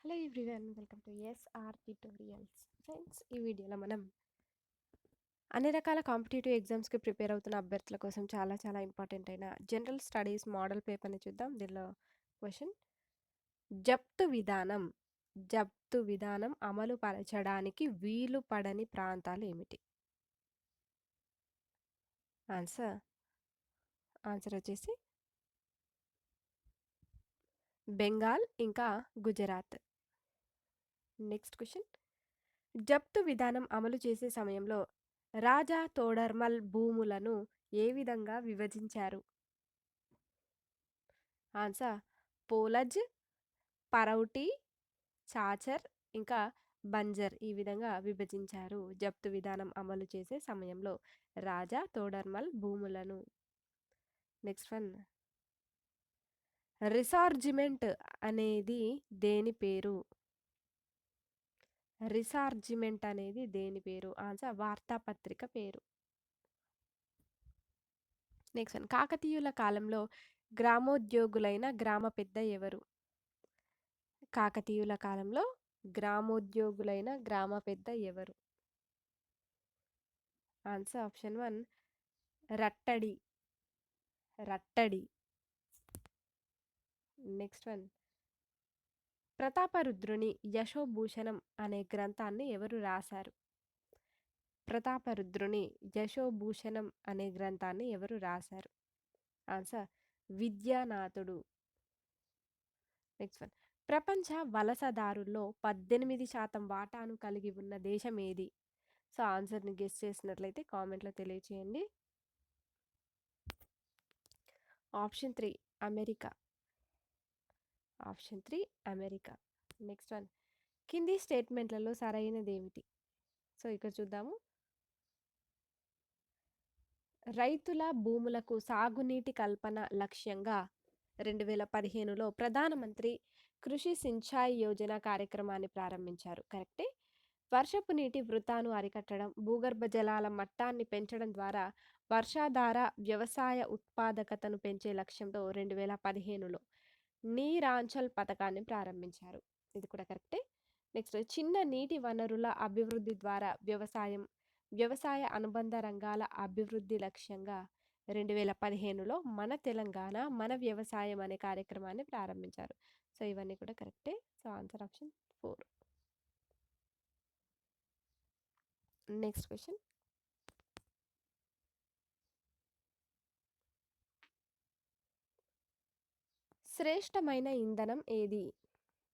Hello everyone, welcome to SR tutorials. Friends, ఈ వీడియోలో మనం అన్ని రకాల కాంపిటేటివ్ ఎగ్జామ్స్కి ప్రిపేర్ అవుతున్న అభ్యర్థుల కోసం చాలా చాలా ఇంపార్టెంట్ అయిన జనరల్ స్టడీస్ మోడల్ పేపర్ని చూద్దాం. దీనిలో క్వశ్చన్: జప్తు విధానం అమలు పరచడానికి వీలు పడని ప్రాంతాలు ఏమిటి? ఆన్సర్ వచ్చేసి బెంగాల్ ఇంకా గుజరాత్. నెక్స్ట్ క్వశ్చన్: జప్తు విధానం అమలు చేసే సమయంలో రాజా తోడర్మల్ భూములను ఏ విధంగా విభజించారు? ఆన్సర్: పోలజ్, పరౌటి, చాచర్ ఇంకా బంజర్ ఈ విధంగా విభజించారు జప్తు విధానం అమలు చేసే సమయంలో రాజా తోడర్మల్ భూములను. నెక్స్ట్ వన్: రిసార్జిమెంట్ అనేది దేని పేరు? రిసార్జిమెంట్ అనేది దేని పేరు? ఆన్సర్: వార్తాపత్రిక పేరు. నెక్స్ట్ వన్: కాకతీయుల కాలంలో గ్రామోద్యోగులైన గ్రామ పెద్ద ఎవరు? కాకతీయుల కాలంలో గ్రామోద్యోగులైన గ్రామ పెద్ద ఎవరు? ఆన్సర్ ఆప్షన్ 1 రట్టడి. నెక్స్ట్ వన్: ప్రతాపరుద్రుని యశోభూషణం అనే గ్రంథాన్ని ఎవరు రాశారు? ప్రతాపరుద్రుని యశోభూషణం అనే గ్రంథాన్ని ఎవరు రాశారు? ఆన్సర్: విద్యానాథుడు. నెక్స్ట్ వన్: ప్రపంచ వలసదారుల్లో 18% వాటాను కలిగి ఉన్న దేశం ఏది? సో ఆన్సర్ని గెస్ చేసినట్లయితే కామెంట్లో తెలియచేయండి. Option 3 America. నెక్స్ట్ వన్: కింది స్టేట్మెంట్లలో సరైనది ఏమిటి? సో ఇక్కడ చూద్దాము. రైతుల భూములకు సాగునీటి కల్పన లక్ష్యంగా 2015లో ప్రధానమంత్రి కృషి సించాయ్ యోజన కార్యక్రమాన్ని ప్రారంభించారు. కరెక్టే. వర్షపు నీటి వృథాను అరికట్టడం, భూగర్భ జలాల మట్టాన్ని పెంచడం ద్వారా వర్షాధార వ్యవసాయ ఉత్పాదకతను పెంచే లక్ష్యంతో 2015లో నీరాంచల్ పథకాన్ని ప్రారంభించారు. ఇది కూడా కరెక్టే. నెక్స్ట్: చిన్న నీటి వనరుల అభివృద్ధి ద్వారా వ్యవసాయ అనుబంధ రంగాల అభివృద్ధి లక్ష్యంగా 2015లో మన తెలంగాణ మన వ్యవసాయం అనే కార్యక్రమాన్ని ప్రారంభించారు. సో ఇవన్నీ కూడా కరెక్టే. So answer option 4. Next question: శ్రేష్టమైన ఇంధనం ఏది?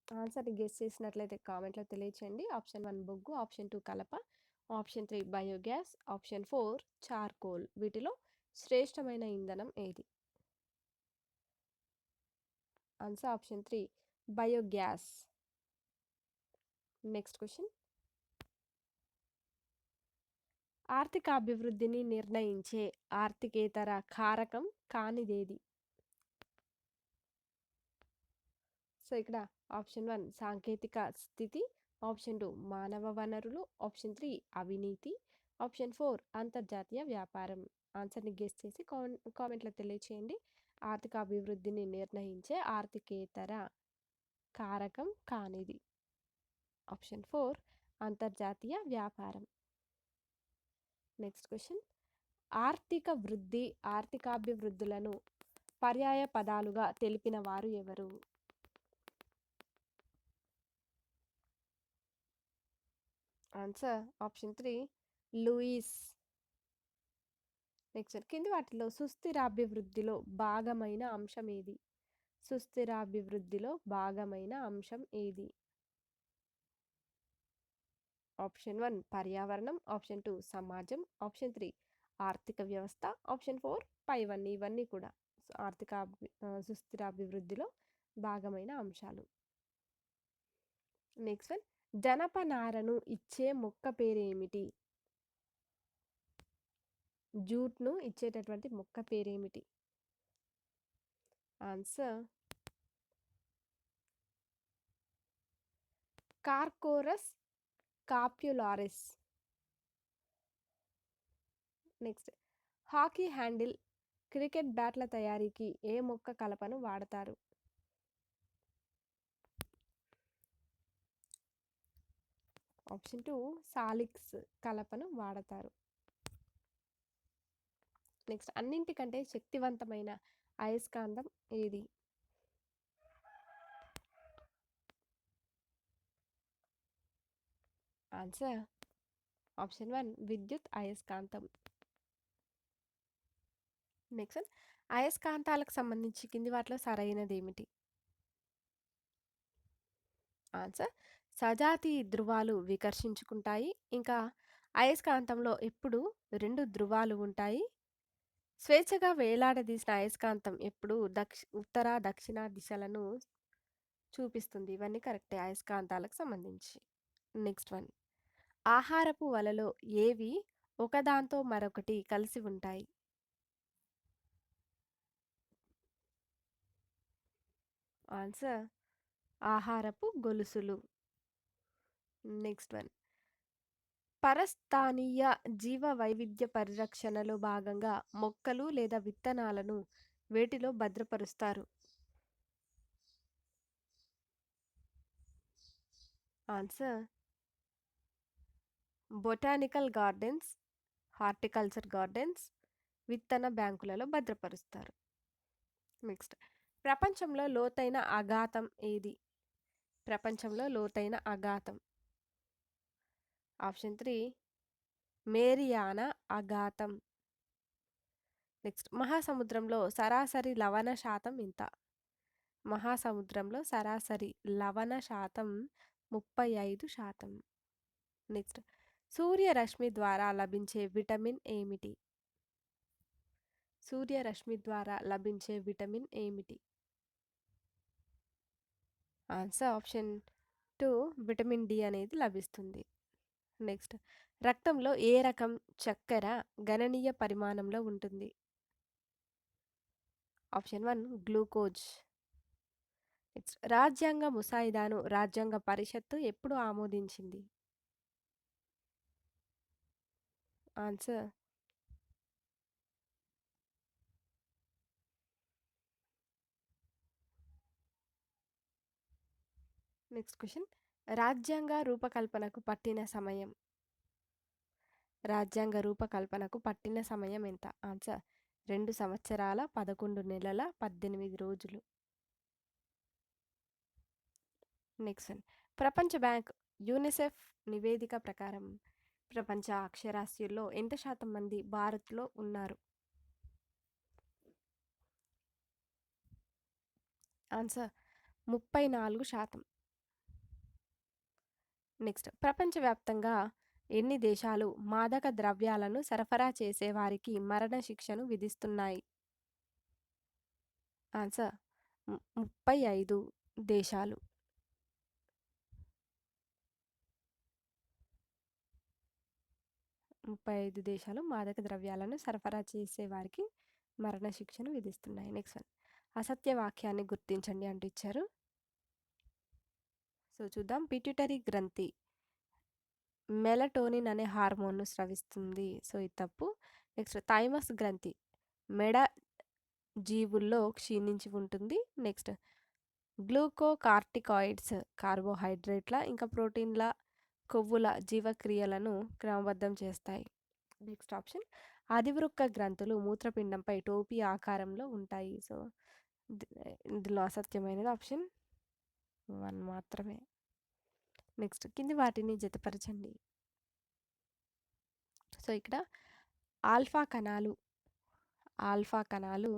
ఆన్సర్ని గెస్ చేసినట్లయితే కామెంట్లో తెలియచేయండి. ఆప్షన్ 1 బొగ్గు, ఆప్షన్ 2 కలప, ఆప్షన్ 3 బయోగ్యాస్, ఆప్షన్ 4 చార్కోల్. వీటిలో శ్రేష్టమైన ఇంధనం ఏది? Answer option 3 biogas. Next question: ఆర్థికాభివృద్ధిని నిర్ణయించే ఆర్థికేతర కారకం కానిదేది? సో ఇక్కడ ఆప్షన్ 1 సాంకేతిక స్థితి, ఆప్షన్ 2 మానవ వనరులు, ఆప్షన్ 3 అవినీతి, ఆప్షన్ 4 అంతర్జాతీయ వ్యాపారం. ఆన్సర్ని గెస్ చేసి కామెంట్లో తెలియచేయండి. ఆర్థిక అభివృద్ధిని నిర్ణయించే ఆర్థికేతర కారకం కానిది ఆప్షన్ 4 అంతర్జాతీయ వ్యాపారం. నెక్స్ట్ క్వశ్చన్: ఆర్థిక వృద్ధి, ఆర్థికాభివృద్ధులను పర్యాయ పదాలుగా తెలిపిన వారు ఎవరు? Answer option 3 Louis. నెక్స్ట్ కింది వాటిలో సుస్థిరాభివృద్ధిలో భాగమైన అంశం ఏది? సుస్థిరాభివృద్ధిలో భాగమైన అంశం ఏది? ఆప్షన్ 1 పర్యావరణం, ఆప్షన్ 2 సమాజం, ఆప్షన్ 3 ఆర్థిక వ్యవస్థ, ఆప్షన్ 4 పైవన్నీ. ఇవన్నీ కూడా సుస్థిరాభివృద్ధిలో భాగమైన అంశాలు. నెక్స్ట్ వన్: జనపనారను ఇచ్చే మొక్క పేరేమిటి? జూట్ను ఇచ్చేటటువంటి మొక్క పేరేమిటి? Answer corchorus capsularis. Next: hockey handle, cricket బ్యాట్ల తయారీకి ఏ మొక్క కలపను వాడతారు? ఆప్షన్ 2 సాలిక్స్ కలపను వాడతారు. నెక్స్ట్ అన్నింటికంటే శక్తివంతమైన అయస్కాంతం ఏది? ఆన్సర్ ఆప్షన్ 1 విద్యుత్ అయస్కాంతం. నెక్స్ట్ అయస్కాంతాలకు సంబంధించి కింది వాటిలో సరైనదేమిటి? ఆన్సర్ సజాతి ధృవాలు వికర్షించుకుంటాయి. ఇంకా అయస్కాంతంలో ఎప్పుడు 2 ధృవాలు ఉంటాయి. స్వేచ్ఛగా వేలాడదీసిన అయస్కాంతం ఎప్పుడు ఉత్తర, దక్షిణ దిశలను చూపిస్తుంది. ఇవన్నీ కరెక్టే అయస్కాంతాలకు సంబంధించి. నెక్స్ట్ వన్ ఆహారపు వలలో ఏవి ఒకదాంతో మరొకటి కలిసి ఉంటాయి? ఆన్సర్ ఆహారపు గొలుసులు. నెక్స్ట్ వన్ పరస్థానీయ జీవ వైవిధ్య పరిరక్షణలో భాగంగా మొక్కలు లేదా విత్తనాలను వేటిలో భద్రపరుస్తారు? Answer botanical gardens, horticulture gardens, విత్తన బ్యాంకులలో భద్రపరుస్తారు. నెక్స్ట్ ప్రపంచంలో లోతైన అఘాతం ఏది? ప్రపంచంలో లోతైన అఘాతం. ఆప్షన్ 3 మేరియానా అఘాతం. నెక్స్ట్ మహాసముద్రంలో సరాసరి లవణ శాతం ఎంత? మహాసముద్రంలో సరాసరి లవణ శాతం 35%. నెక్స్ట్ సూర్యరశ్మి ద్వారా లభించే విటమిన్ ఏమిటి? సూర్యరశ్మి ద్వారా లభించే విటమిన్ ఏమిటి? ఆన్సర్ ఆప్షన్ 2 విటమిన్ డి అనేది లభిస్తుంది. నెక్స్ట్ రక్తంలో ఏ రకం చక్కెర గణనీయ పరిమాణంలో ఉంటుంది? Option 1 glucose. నెక్స్ట్ రాజ్యాంగ ముసాయిదాను రాజ్యాంగ పరిషత్తు ఎప్పుడు ఆమోదించింది? ఆన్సర్ నెక్స్ట్ క్వశ్చన్ రాజ్యాంగ రూపకల్పనకు పట్టిన సమయం. రాజ్యాంగ రూపకల్పనకు పట్టిన సమయం ఎంత? ఆన్సర్ 2 సంవత్సరాల 11 నెలల 18 రోజులు. నెక్స్ట్ ప్రపంచ బ్యాంక్ యూనిసెఫ్ నివేదిక ప్రకారం ప్రపంచ అక్షరాస్యుల్లో ఎంత శాతం మంది భారత్లో ఉన్నారు? ఆన్సర్ 34%. నెక్స్ట్ ప్రపంచవ్యాప్తంగా ఎన్ని దేశాలు మాదక ద్రవ్యాలను సరఫరా చేసే వారికి మరణ శిక్షను విధిస్తున్నాయి? ఆన్సర్ 35 దేశాలు. దేశాలు మాదక ద్రవ్యాలను సరఫరా చేసే వారికి మరణ శిక్షను విధిస్తున్నాయి. నెక్స్ట్ వన్ అసత్య వాక్యాన్ని గుర్తించండి అంటూ ఇచ్చారు. సో చూద్దాం. పిట్యూటరీ గ్రంథి మెలటోనిన్ అనే హార్మోన్ను స్రవిస్తుంది. సో ఇది తప్పు. నెక్స్ట్ థైమస్ గ్రంథి మెడ జీవుల్లో క్షీణించి ఉంటుంది. నెక్స్ట్ గ్లూకోకార్టికాయిడ్స్ కార్బోహైడ్రేట్ల ఇంకా ప్రోటీన్ల కొవ్వుల జీవక్రియలను క్రమబద్ధం చేస్తాయి. నెక్స్ట్ ఆప్షన్ అధివృక్క గ్రంథులు మూత్రపిండంపై టోపీ ఆకారంలో ఉంటాయి. సో ఇందులో అసత్యమైనది ఆప్షన్ 1 మాత్రమే. నెక్స్ట్ కింది వాటిని జతపరచండి. సో ఇక్కడ ఆల్ఫా కణాలు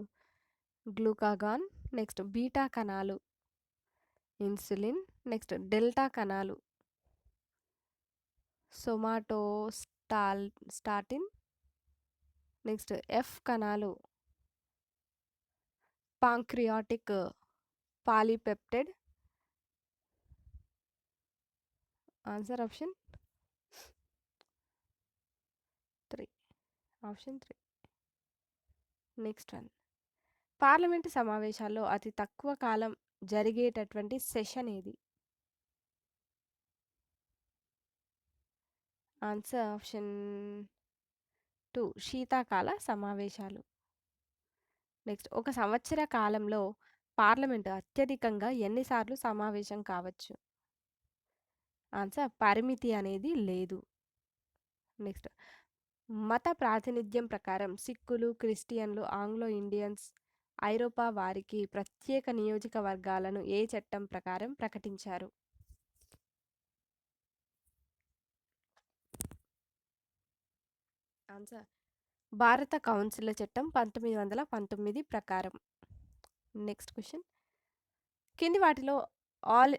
గ్లూకాగాన్, నెక్స్ట్ బీటా కణాలు ఇన్సులిన్, నెక్స్ట్ డెల్టా కణాలు సోమాటోస్టాటిన్, నెక్స్ట్ ఎఫ్ కణాలు pancreatic polypeptide. Answer option 3. Option 3. Next one parliament సమావేశాల్లో అతి తక్కువ కాలం జరిగేటటువంటి సెషన్ ఏది? ఆన్సర్ ఆప్షన్ 2 శీతాకాల సమావేశాలు. నెక్స్ట్ ఒక సంవత్సర కాలంలో పార్లమెంటు అత్యధికంగా ఎన్నిసార్లు సమావేశం కావచ్చు? ఆన్సర్ పరిమితి అనేది లేదు. నెక్స్ట్ మత ప్రాతినిధ్యం ప్రకారం సిక్కులు, క్రిస్టియన్లు, ఆంగ్లో ఇండియన్స్, ఐరోపా వారికి ప్రత్యేక నియోజకవర్గాలను ఏ చట్టం ప్రకారం ప్రకటించారు? ఆన్సర్ భారత కౌన్సిల్ చట్టం 1919 ప్రకారం. నెక్స్ట్ క్వశ్చన్ కింది వాటిలో all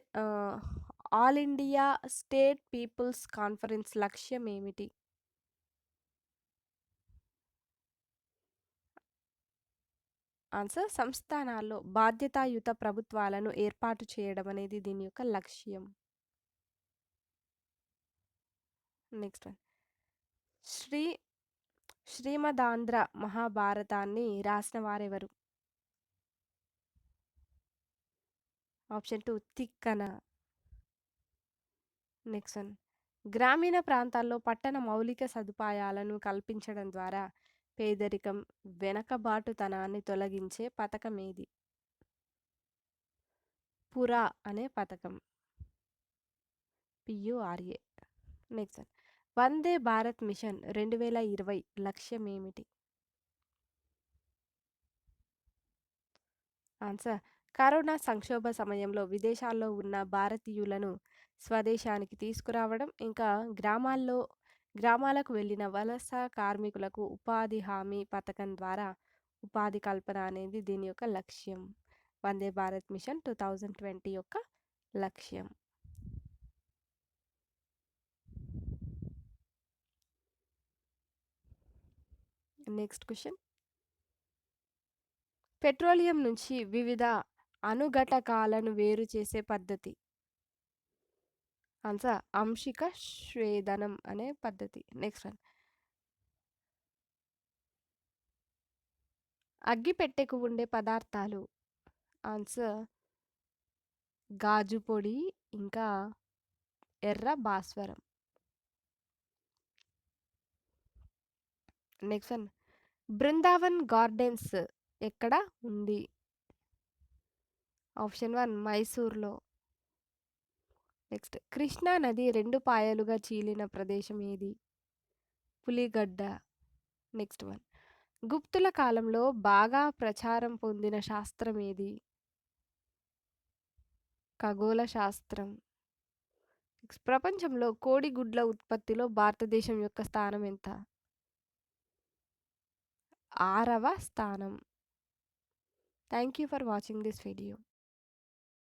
all India state people's conference లక్ష్యం ఏమిటి? ఆన్సర్ సంస్థానాల్లో బాధ్యతాయుత ప్రభుత్వాలను ఏర్పాటు చేయడం అనేది దీని యొక్క లక్ష్యం. నెక్స్ట్ వన్ శ్రీ శ్రీమదాంధ్ర మహాభారతాన్ని రాసిన వారెవరు? ఆప్షన్ 2 తిక్కన. నెక్స్ట్ వన్ గ్రామీణ ప్రాంతాల్లో పట్టణ మౌలిక సదుపాయాలను కల్పించడం ద్వారా పేదరికం, వెనకబాటుతనాన్ని తొలగించే పథకం ఏది? పురా అనే పథకం. పియుఆర్ఏ. Next one Vande Bharat machine 2020 లక్ష్యం ఏమిటి? ఆన్సర్ కరోనా సంక్షోభ సమయంలో విదేశాల్లో ఉన్న భారతీయులను స్వదేశానికి తీసుకురావడం, ఇంకా గ్రామాలకు వెళ్ళిన వలస కార్మికులకు ఉపాధి హామీ పథకం ద్వారా ఉపాధి కల్పన అనేది దీని యొక్క లక్ష్యం. వందే భారత్ మిషన్ 2020 యొక్క లక్ష్యం. నెక్స్ట్ క్వశ్చన్ పెట్రోలియం నుంచి వివిధ అనుఘటకాలను వేరు చేసే పద్ధతి? ఆన్సర్ అంశిక స్వేదనం అనే పద్ధతి. నెక్స్ట్ వన్ అగ్గిపెట్టెకు ఉండే పదార్థాలు? ఆన్సర్ గాజు పొడి, ఇంకా ఎర్ర భాస్వరం. నెక్స్ట్ వన్ బృందావన్ గార్డెన్స్ ఎక్కడ ఉంది? ఆప్షన్ 1 మైసూర్లో. నెక్స్ట్ కృష్ణా నది 2 పాయలుగా చీలిన ప్రదేశం ఏది? పులిగడ్డ. నెక్స్ట్ వన్ గుప్తుల కాలంలో బాగా ప్రచారం పొందిన శాస్త్రం ఏది? ఖగోళ శాస్త్రం. ప్రపంచంలో కోడిగుడ్ల ఉత్పత్తిలో భారతదేశం యొక్క స్థానం ఎంత? 6వ స్థానం. Thank you for watching this video.